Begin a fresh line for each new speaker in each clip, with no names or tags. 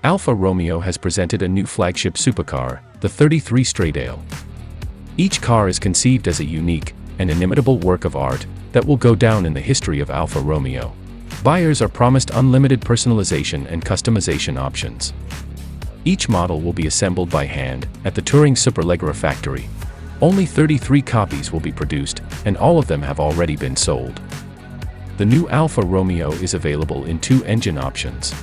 Alfa Romeo has presented a new flagship supercar, the 33 Stradale. Each car is conceived as a unique and inimitable work of art that will go down in the history of Alfa Romeo. Buyers are promised unlimited personalization and customization options. Each model will be assembled by hand at the Touring Superleggera factory. Only 33 copies will be produced, and all of them have already been sold. The new Alfa Romeo is available in two engine options.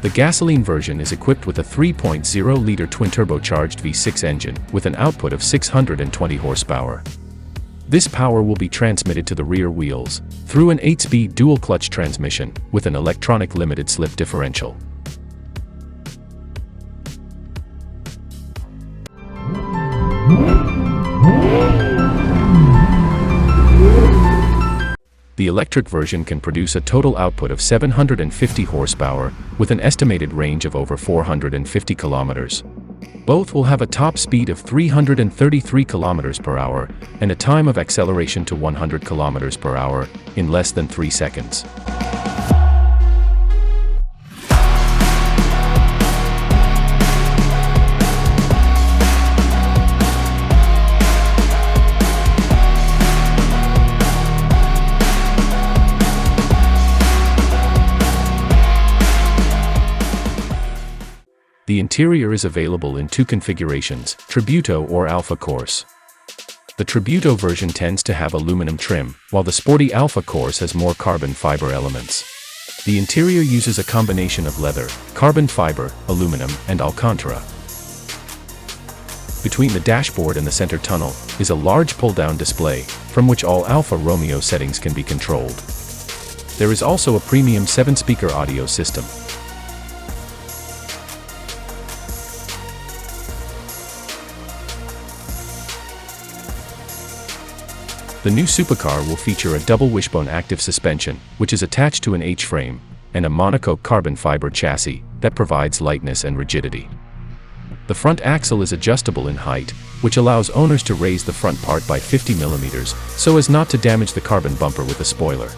The gasoline version is equipped with a 3.0-liter twin-turbocharged V6 engine with an output of 620 horsepower. This power will be transmitted to the rear wheels through an 8-speed dual-clutch transmission with an electronic limited-slip differential. The electric version can produce a total output of 750 horsepower with an estimated range of over 450 kilometers. Both will have a top speed of 333 kilometers per hour and a time of acceleration to 100 kilometers per hour in less than 3 seconds. The interior is available in two configurations, Tributo or Alfa Corse. The Tributo version tends to have aluminum trim, while the sporty Alfa Corse has more carbon fiber elements. The interior uses a combination of leather, carbon fiber, aluminum, and Alcantara. Between the dashboard and the center tunnel is a large pull-down display, from which all Alfa Romeo settings can be controlled. There is also a premium 7-speaker audio system. The new supercar will feature a double wishbone active suspension, which is attached to an H-frame, and a monocoque carbon fiber chassis that provides lightness and rigidity. The front axle is adjustable in height, which allows owners to raise the front part by 50 mm so as not to damage the carbon bumper with a spoiler.